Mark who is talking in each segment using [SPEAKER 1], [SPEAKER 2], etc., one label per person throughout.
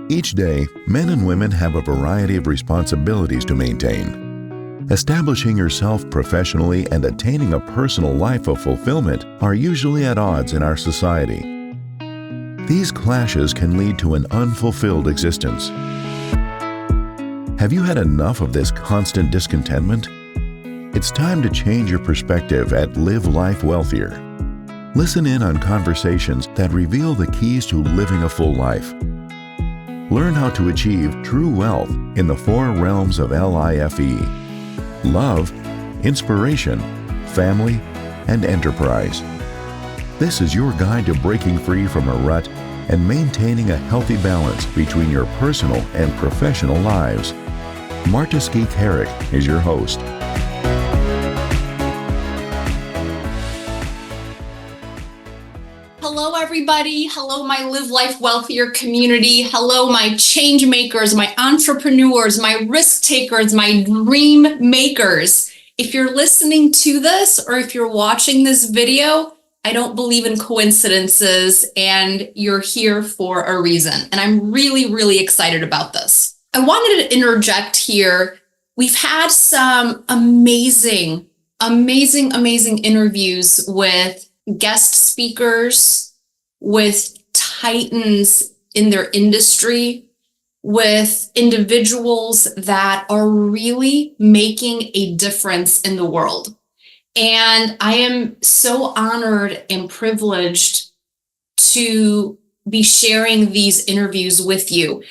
[SPEAKER 1] Each day, men and women have a variety of responsibilities to maintain. Establishing yourself professionally and attaining a personal life of fulfillment are usually at odds in our society. These clashes can lead to an unfulfilled existence. Have you had enough of this constant discontentment? It's time to change your perspective at Live Life Wealthier. Listen in on conversations that reveal the keys to living a full life. Learn how to achieve true wealth in the 4 realms of L.I.F.E: love, inspiration, family, and enterprise. This is your guide to breaking free from a rut and maintaining a healthy balance between your personal and professional lives. Marta Skik Harich is your host.
[SPEAKER 2] Hello, everybody. Hello, my Live Life Wealthier community. Hello, my change makers, my entrepreneurs, my risk takers, my dream makers. If you're listening to this or if you're watching this video, I don't believe in coincidences and you're here for a reason. And I'm really, really excited about this. I wanted to interject here. We've had some amazing interviews with guest speakers, with titans in their industry, with individuals that are really making a difference in the world. And I am so honored and privileged to be sharing these interviews with you.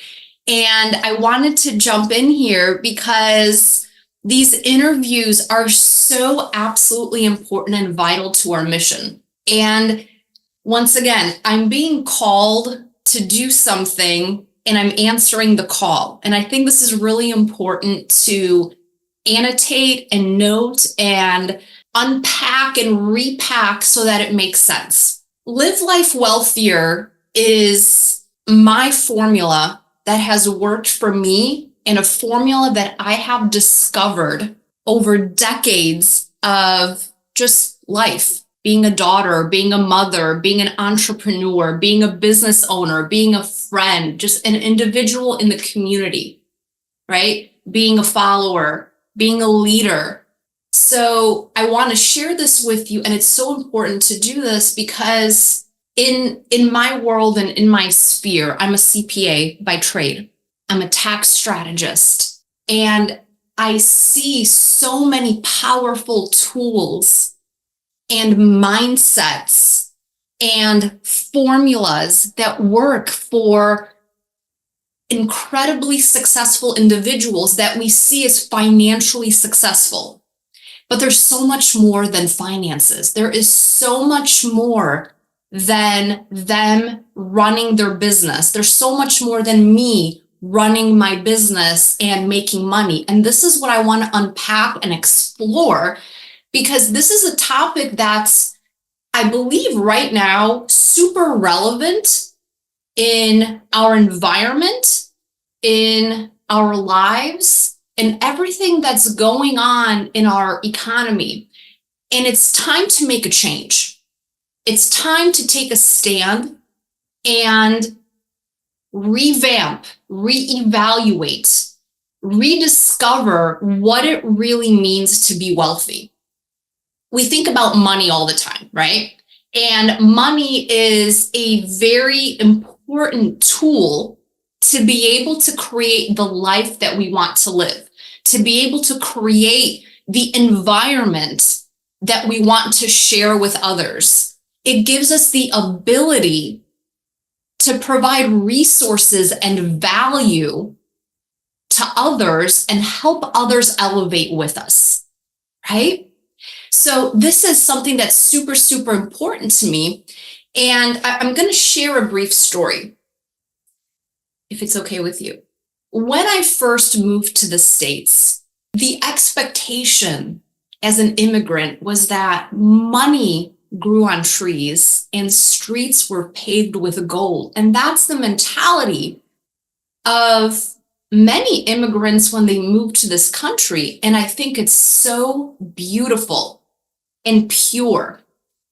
[SPEAKER 2] And I wanted to jump in here because these interviews are so absolutely important and vital to our mission. And once again, I'm being called to do something and I'm answering the call. And I think this is really important to annotate and note and unpack and repack so that it makes sense. Live Life Wealthier is my formula that has worked for me and a formula that I have discovered over decades of just life, being a daughter, being a mother, being an entrepreneur, being a business owner, being a friend, just an individual in the community, right? Being a follower, being a leader. So I want to share this with you. And it's so important to do this because in my world and in my sphere, I'm a CPA by trade. I'm a tax strategist. And I see so many powerful tools and mindsets and formulas that work for incredibly successful individuals that we see as financially successful. But there's so much more than finances. There is so much more than them running their business. There's so much more than me running my business and making money. And this is what I want to unpack and explore because this is a topic that's, I believe right now, super relevant in our environment, in our lives, and everything that's going on in our economy. And it's time to make a change. It's time to take a stand and revamp, reevaluate, rediscover what it really means to be wealthy. We think about money all the time, right? And money is a very important tool to be able to create the life that we want to live, to be able to create the environment that we want to share with others. It gives us the ability to provide resources and value to others and help others elevate with us, right? So this is something that's super, super important to me. And I'm going to share a brief story, if it's okay with you. When I first moved to the States, the expectation as an immigrant was that money grew on trees and streets were paved with gold. And that's the mentality of many immigrants when they move to this country. And I think it's so beautiful and pure,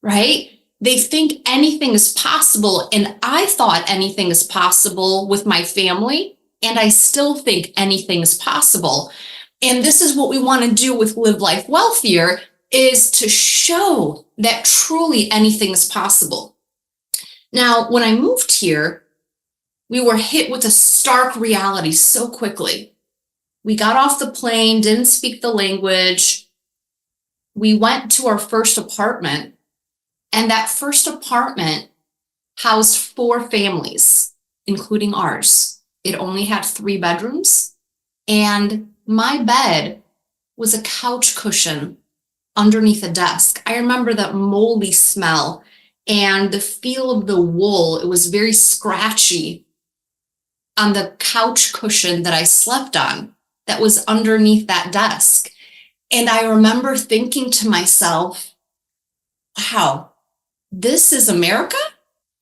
[SPEAKER 2] right? They think anything is possible. And I thought anything is possible with my family. And I still think anything is possible. And this is what we want to do with Live Life Wealthier, is to show that truly anything is possible. Now, when I moved here, we were hit with a stark reality so quickly. We got off the plane, didn't speak the language. We went to our first apartment, and that first apartment housed 4 families, including ours. It only had 3 bedrooms, and my bed was a couch cushion underneath a desk. I remember that moldy smell and the feel of the wool. It was very scratchy on the couch cushion that I slept on that was underneath that desk. And I remember thinking to myself, wow, this is America?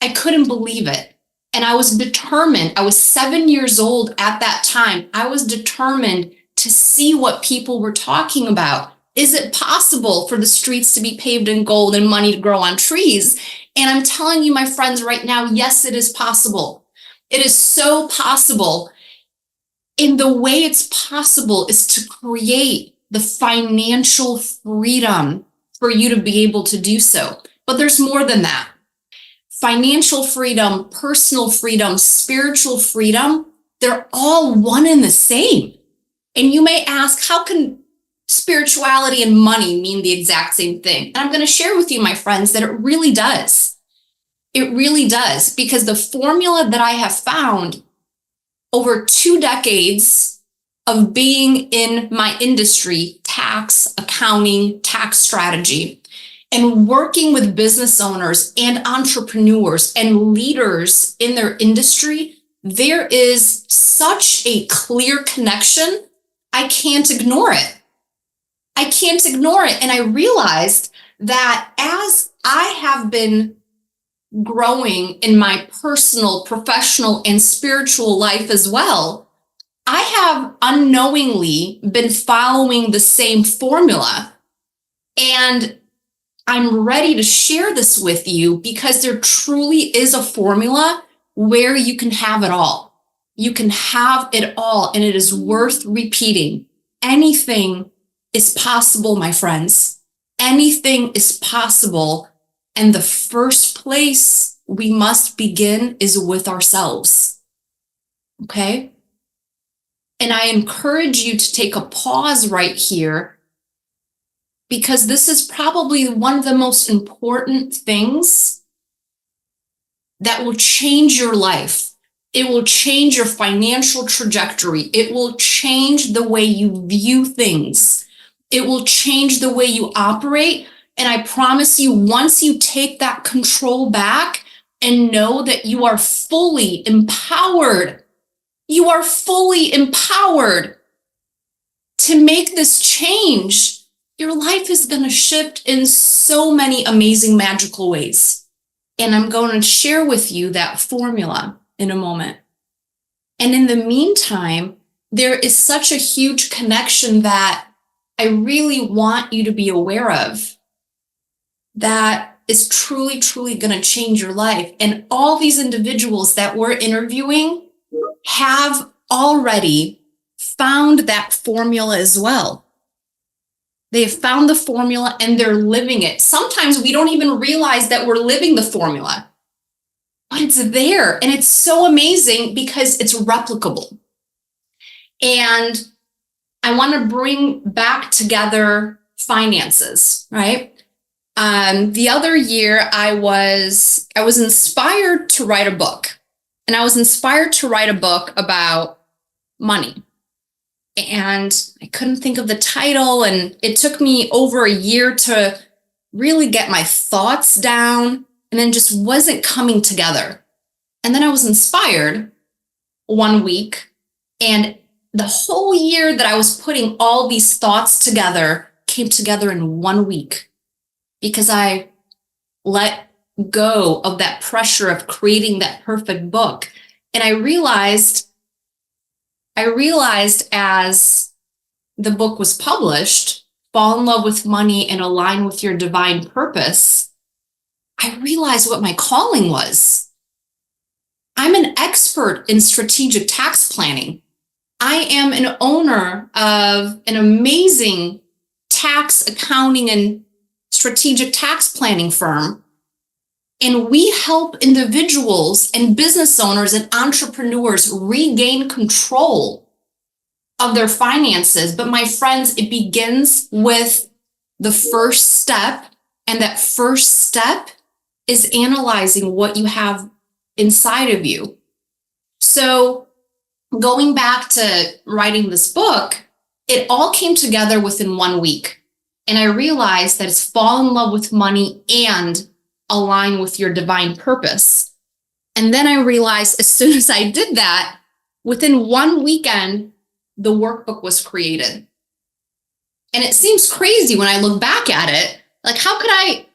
[SPEAKER 2] I couldn't believe it. And I was determined. I was 7 years old at that time. I was determined to see what people were talking about. Is it possible for the streets to be paved in gold and money to grow on trees? And I'm telling you, my friends, right now, yes, it is possible. It is so possible. And the way it's possible is to create the financial freedom for you to be able to do so. But there's more than that. Financial freedom, personal freedom, spiritual freedom, they're all one and the same. And you may ask, how can spirituality and money mean the exact same thing? And I'm going to share with you, my friends, that it really does. It really does, because the formula that I have found over 2 decades of being in my industry, tax, accounting, tax strategy, and working with business owners and entrepreneurs and leaders in their industry, there is such a clear connection. I can't ignore it. I can't ignore it. And I realized that as I have been growing in my personal, professional, and spiritual life as well, I have unknowingly been following the same formula. And I'm ready to share this with you because there truly is a formula where you can have it all. You can have it all, and it is worth repeating. Anything is possible, my friends. Anything is possible. And the first place we must begin is with ourselves. Okay? And I encourage you to take a pause right here, because this is probably one of the most important things that will change your life. It will change your financial trajectory. It will change the way you view things. It will change the way you operate. And I promise you, once you take that control back and know that you are fully empowered, you are fully empowered to make this change, your life is going to shift in so many amazing, magical ways. And I'm going to share with you that formula in a moment. And in the meantime, there is such a huge connection that I really want you to be aware of that is truly, truly going to change your life. And all these individuals that we're interviewing have already found that formula as well. They have found the formula and they're living it. Sometimes we don't even realize that we're living the formula, but it's there. And it's so amazing because it's replicable. And I want to bring back together finances, right? The other year I was inspired to write a book, and I was inspired to write a book about money. And I couldn't think of the title, and it took me over a year to really get my thoughts down, and then just wasn't coming together. And then I was inspired one week, and the whole year that I was putting all these thoughts together came together in 1 week, because I let go of that pressure of creating that perfect book. And I realized as the book was published, Fall in Love with Money and Align with Your Divine Purpose, I realized what my calling was. I'm an expert in strategic tax planning. I am an owner of an amazing tax accounting and strategic tax planning firm. And we help individuals and business owners and entrepreneurs regain control of their finances. But my friends, it begins with the first step. And that first step is analyzing what you have inside of you. So going back to writing this book, it all came together within 1 week. And I realized that it's fall in love with money and align with your divine purpose. And then I realized as soon as I did that, within 1 weekend, the workbook was created. And it seems crazy when I look back at it. Like, how could I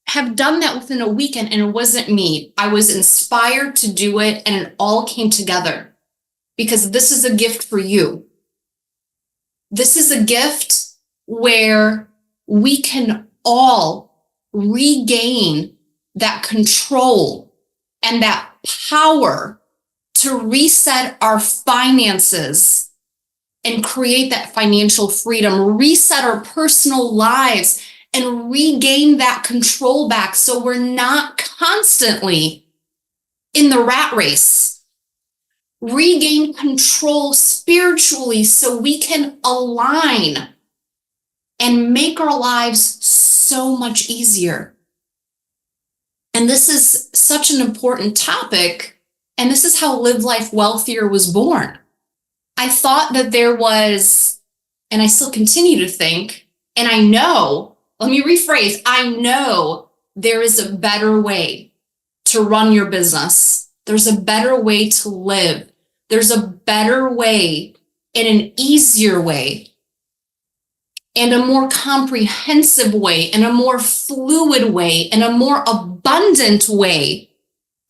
[SPEAKER 2] have done that within a weekend? And it wasn't me. I was inspired to do it, and it all came together because this is a gift for you. This is a gift where we can all regain that control and that power to reset our finances and create that financial freedom, reset our personal lives, and regain that control back so we're not constantly in the rat race. Regain control spiritually so we can align and make our lives so much easier. And this is such an important topic, and this is how Live Life Wealthier was born. I thought that there was, and I still continue to think, and I know, let me rephrase, I know there is a better way to run your business. There's a better way to live. There's a better way and an easier way and a more comprehensive way and a more fluid way and a more abundant way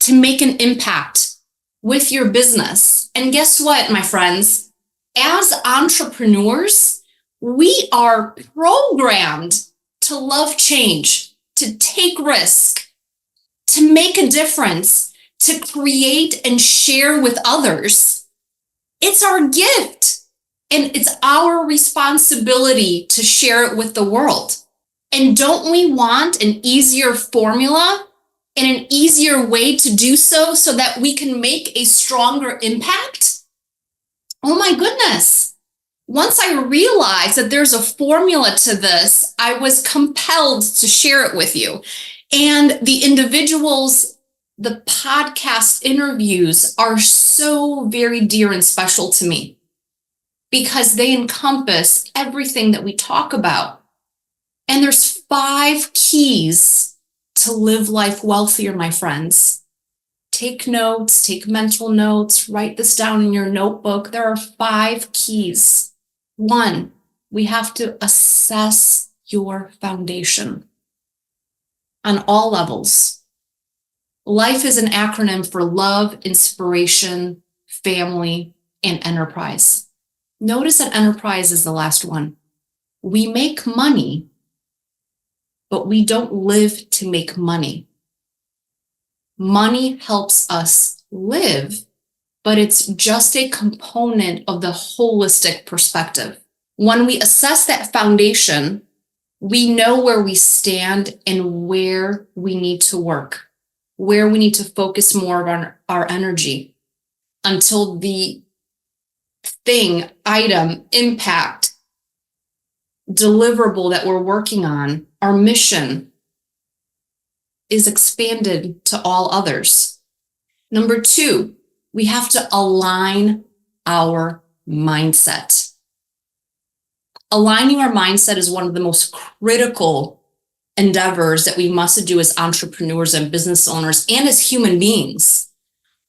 [SPEAKER 2] to make an impact with your business. And guess what, my friends? As entrepreneurs, we are programmed to love change, to take risk, to make a difference, to create and share with others. It's our gift. And it's our responsibility to share it with the world. And don't we want an easier formula and an easier way to do so that we can make a stronger impact? Oh my goodness. Once I realized that there's a formula to this, I was compelled to share it with you. And the individuals, the podcast interviews are so very dear and special to me, because they encompass everything that we talk about. And there's 5 keys to live life wealthier, my friends. Take notes, take mental notes, write this down in your notebook. There are 5 keys. 1, we have to assess your foundation on all levels. LIFE is an acronym for love, inspiration, family, and enterprise. Notice that enterprise is the last one. We make money, but we don't live to make money. Money helps us live, but it's just a component of the holistic perspective. When we assess that foundation, we know where we stand and where we need to work, where we need to focus more on our energy until the thing, item, impact, deliverable that we're working on, our mission, is expanded to all others. Number 2, we have to align our mindset. Aligning our mindset is one of the most critical endeavors that we must do as entrepreneurs and business owners and as human beings.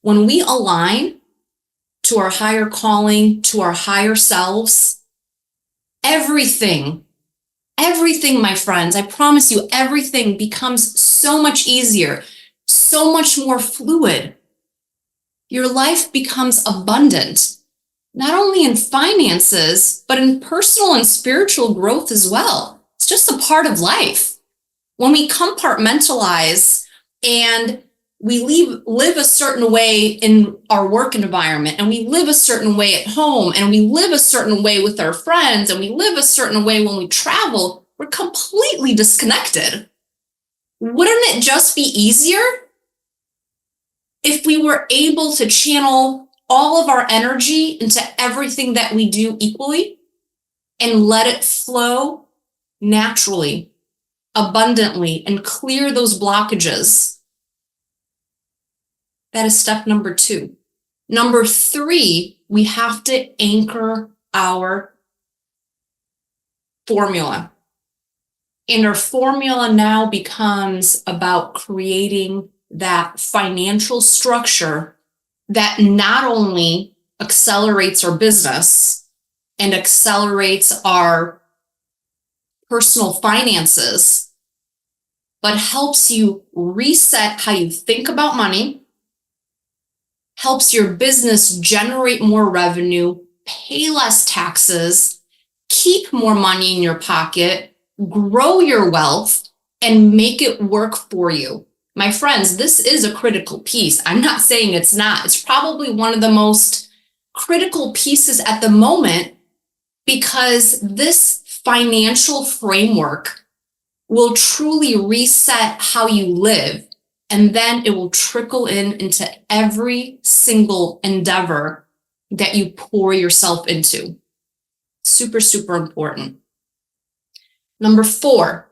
[SPEAKER 2] When we align to our higher calling, to our higher selves, everything, my friends, I promise you, everything becomes so much easier, so much more fluid. Your life becomes abundant, not only in finances, but in personal and spiritual growth as well. It's just a part of life. When we compartmentalize and we live a certain way in our work environment, and we live a certain way at home, and we live a certain way with our friends, and we live a certain way when we travel, we're completely disconnected. Wouldn't it just be easier if we were able to channel all of our energy into everything that we do equally and let it flow naturally, abundantly, and clear those blockages? That is step number 2. Number 3, we have to anchor our formula. And our formula now becomes about creating that financial structure that not only accelerates our business and accelerates our personal finances, but helps you reset how you think about money, helps your business generate more revenue, pay less taxes, keep more money in your pocket, grow your wealth, and make it work for you. My friends, this is a critical piece. I'm not saying it's not. It's probably one of the most critical pieces at the moment, because this financial framework will truly reset how you live. And then it will trickle into every single endeavor that you pour yourself into. Super, super important. Number 4,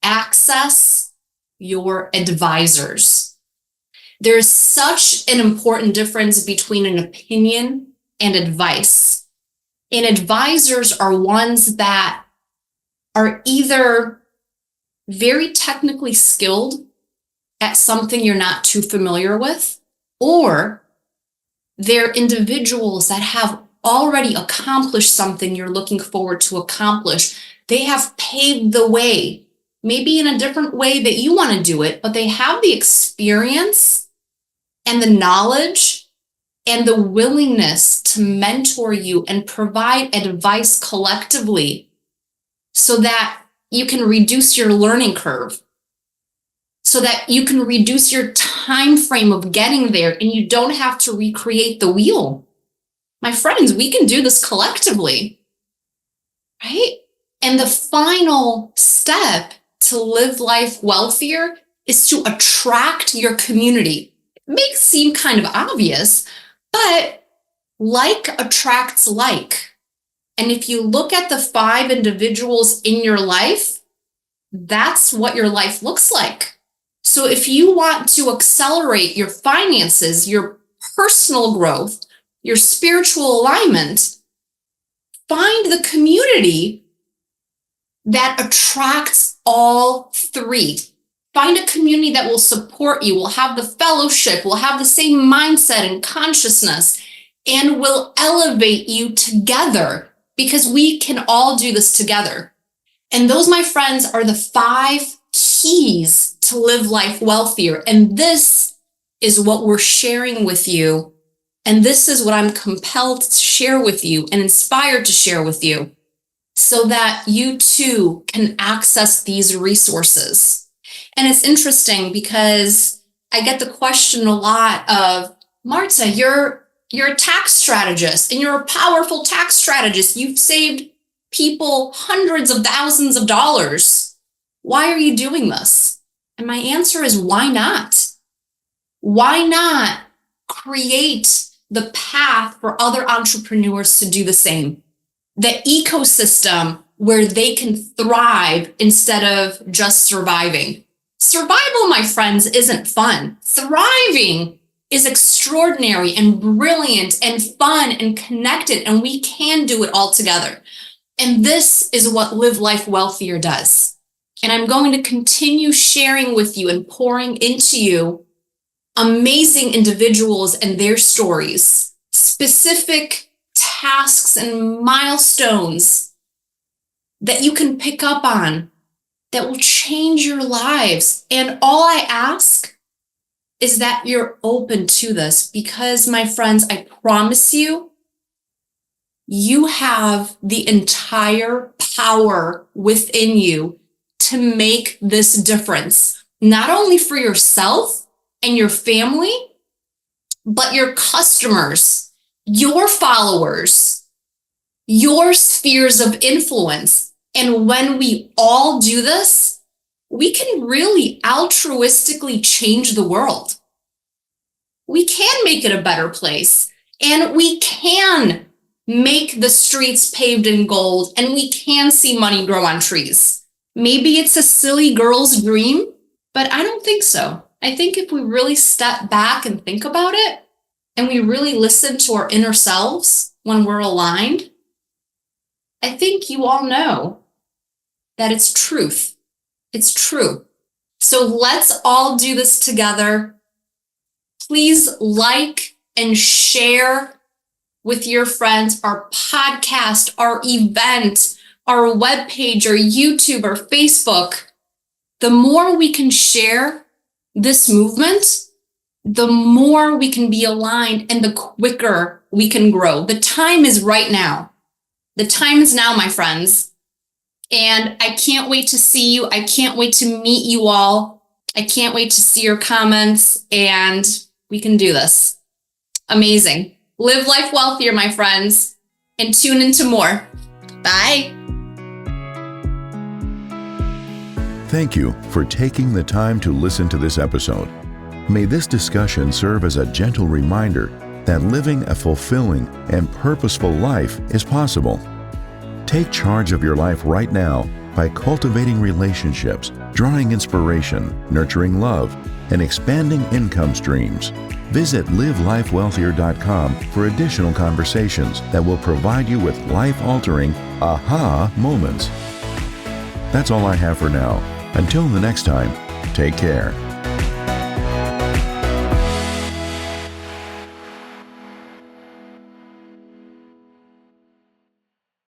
[SPEAKER 2] access your advisors. There's such an important difference between an opinion and advice. And advisors are ones that are either very technically skilled at something you're not too familiar with, or they're individuals that have already accomplished something you're looking forward to accomplish. They have paved the way, maybe in a different way that you want to do it, but they have the experience and the knowledge and the willingness to mentor you and provide advice collectively so that you can reduce your learning curve, so that you can reduce your time frame of getting there and you don't have to recreate the wheel. My friends, we can do this collectively, right? And the final step to live life wealthier is to attract your community. It may seem kind of obvious, but like attracts like. And if you look at the 5 individuals in your life, that's what your life looks like. So if you want to accelerate your finances, your personal growth, your spiritual alignment, find the community that attracts all 3. Find a community that will support you, will have the fellowship, will have the same mindset and consciousness, and will elevate you together, because we can all do this together. And those, my friends, are the 5 keys to live life wealthier. And this is what we're sharing with you. And this is what I'm compelled to share with you and inspired to share with you, so that you too can access these resources. And it's interesting because I get the question a lot of, Marta, you're a tax strategist and you're a powerful tax strategist. You've saved people hundreds of thousands of dollars. Why are you doing this? And my answer is, why not? Why not create the path for other entrepreneurs to do the same? The ecosystem where they can thrive instead of just surviving. Survival, my friends, isn't fun. Thriving is extraordinary and brilliant and fun and connected, and we can do it all together. And this is what Live Life Wealthier does. And I'm going to continue sharing with you and pouring into you amazing individuals and their stories, specific tasks and milestones that you can pick up on that will change your lives. And all I ask is that you're open to this, because, my friends, I promise you, you have the entire power within you to make this difference. not only for yourself and your family, but your customers, your followers, your spheres of influence. And when we all do this, we can really altruistically change the world. We can make it a better place, and we can make the streets paved in gold, and we can see money grow on trees. Maybe it's a silly girl's dream, but I don't think so. I think if we really step back and think about it, and we really listen to our inner selves when we're aligned, I think you all know that it's truth. It's true. So let's all do this together. Please like and share with your friends our podcast, our event, our webpage, our YouTube, our Facebook. The more we can share this movement, the more we can be aligned and the quicker we can grow. The time is right now. The time is now, my friends. And I can't wait to see you. I can't wait to meet you all. I can't wait to see your comments, and we can do this. Amazing. Live life wealthier, my friends, and tune into more. Bye.
[SPEAKER 1] Thank you for taking the time to listen to this episode. May this discussion serve as a gentle reminder that living a fulfilling and purposeful life is possible. Take charge of your life right now by cultivating relationships, drawing inspiration, nurturing love, and expanding income streams. Visit livelifewealthier.com for additional conversations that will provide you with life-altering aha moments. That's all I have for now. Until the next time, take care.